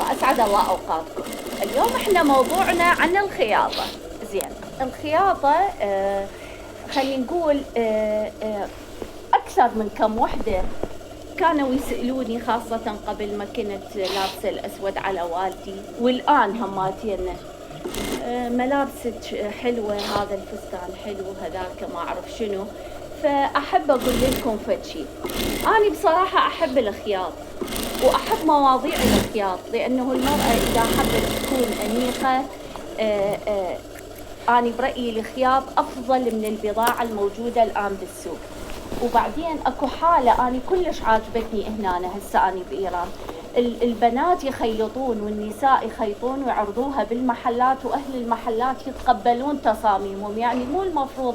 وأسعد الله أوقاتكم. اليوم احنا موضوعنا عن الخياطة. زين، الخياطة خلينا نقول أكثر من كم وحدة كانوا يسألوني، خاصة قبل ما كنت لابسة الأسود على والدي، والآن هماتين ملابسك حلوة، هذا الفستان حلو، هذاك ما أعرف شنو. فأحب أقول لكم فشي، أنا بصراحة أحب الخياط وأحب مواضيع الخياط، لأنه المرأة إذا حبت تكون أنيقة أنا برأيي الخياط أفضل من البضاعة الموجودة الآن بالسوق. وبعدين أكو حالة أنا كلش عاجبتني هنا هسه أنا بإيران، البنات يخيطون والنساء يخيطون ويعرضوها بالمحلات، وأهل المحلات يتقبلون تصاميمهم. يعني مو المفروض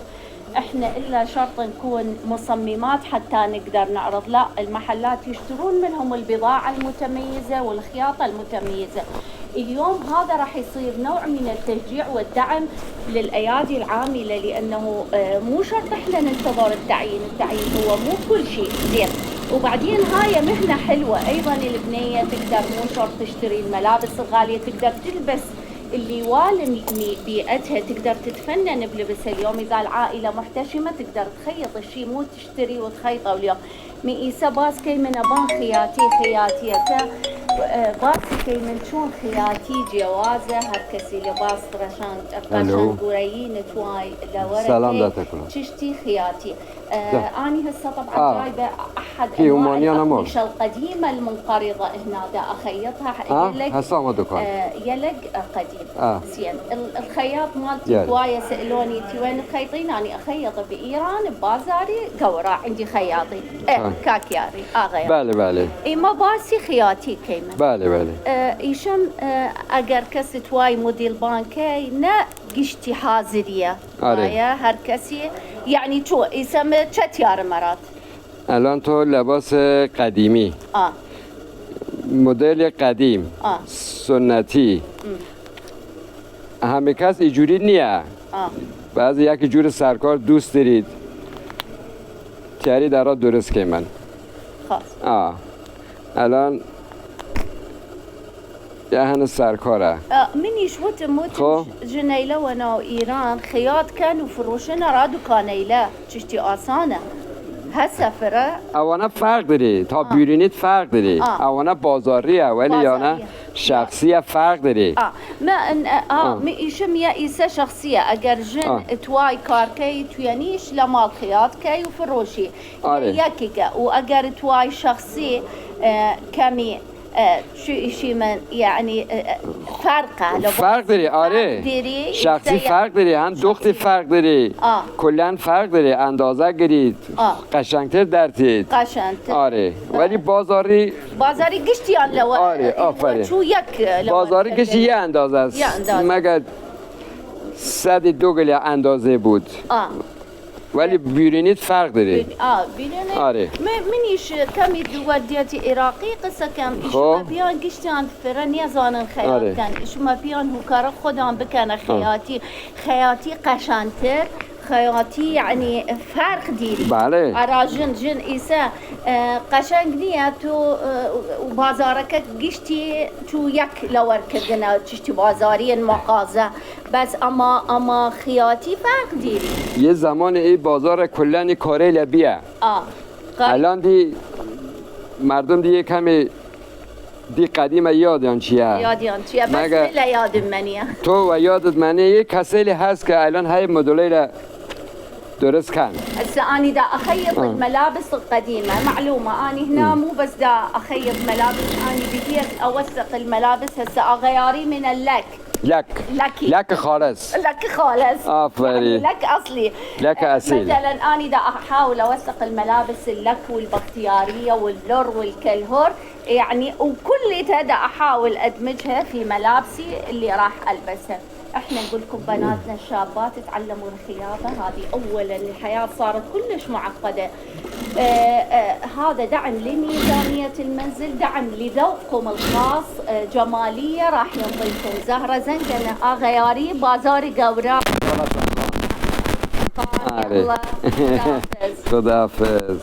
احنا الا شرط نكون مصممات حتى نقدر نعرض، لا، المحلات يشترون منهم البضاعة المتميزة والخياطة المتميزة. اليوم هذا راح يصير نوع من التشجيع والدعم للأيادي العاملة، لأنه مو شرط احنا ننتظر التعيين هو مو كل شيء. زين، وبعدين هاي مهنة حلوة أيضا. البنية تقدر مو شرط تشتري الملابس الغالية، تقدر تلبس اللي يوالم بيئتها، تقدر تتفنن بلبسها. اليوم إذا العائلة محتشمة تقدر تخيط الشيء، مو تشتري وتخيطه. اليوم مئيسة باسكي من أبان خياتي باسي كي من شون خياتي جوازة هركسي لباس رشان قريين تواي لورا تشتي خياتي. أنا هسه طبعا جايبة أحد أنواع الأقمشة القديمة المنقرضة هنا دا أخيطها. يلق قديم. زين، الخياط مالتي هواية سألوني انتي وين تخيطين؟ أنا أخيط بإيران ببازاري قورا، عندي خياطي كاكياري غير بالي إما باسي خياتي كيما بالي إيشم أجر كست واي موديل بانكي نا قشتي حازرية يا هركسي. يعني شو يسمى شتيار مرات. الان تو لباس قدیمی مدل قدیم سنتی همه کس اینجوری نیه. بعضی یکی جور سرکار دوست دارید تیاری درات درست که من خاص الان یه هن سرکاره منيش موت جنيلة وانا ايران خياط كانوا فروشنا رادو كانيلا تشتي آسانه هسفره اوانا فرق داری تا بیرونیت فرق داری اوانا بازاریه ولی یا نه شخصیه فرق داری ما ایشم یا ایسه شخصیه اگر جن تواي كاركي تويانيش لمال خياط كي وفروشي يكيك، واگر تواي شخصي كمي شو من يعني فرق داری. آره شخصی فرق داری، هم دختی فرق داری، کلن فرق داری، اندازه گرید قشنگتر درتید آره. ولی بازاری گشتیان لو آره آفرین شو یک بازاری گشتی یه اندازه است، مگر 102 گلی اندازه بود ولی بیرونیت فرق داره. بیرونی آره. منیش کمی دوادیتی عراقی قصه کم ایشما بیان گشتن فرنی زانن خیاط کن، ایشما بیان هوکار خودم بکنه خیاطی قشنگتر، خیاطی يعني فرق ديري. بله. أرا جن إيسا قشنگ نية تو وبازارك قشتي تو يك لور كدنا تشتي بازاري مغازة، بس أما خياطي فرق ديري. یه زمان ای بازار کلن کاره لبیه. الان دی مردم دی کمی دی قدیمه یادیان چیه؟ بس لا یادم منیه. تو و یادت منیه یه کسیلی هست که الان های مدلی درست کن. هسه أنا دا أخيط الملابس القديمة. معلومة أنا هنا مو بس دا أخيط ملابس، أنا بديت أوثق الملابس هسه أغياري من اللك. لك خالص. آفرین. لك أصلي. لك أصيل. مثلا أنا دا أحاول أوثق الملابس اللك والبختيارية واللر والكلهور، يعني وكل دا أحاول أدمجها في ملابسي اللي راح ألبسها. احنا نقول لكم بناتنا الشابات تعلموا الخياطة هذه. اولا الحياة صارت كلش معقدة. هذا دعم لميزانية المنزل، دعم لذوقكم الخاص، جمالية راح ينطيكم. زهرة زنقنة غياري بازاري قورا. خداحافظ.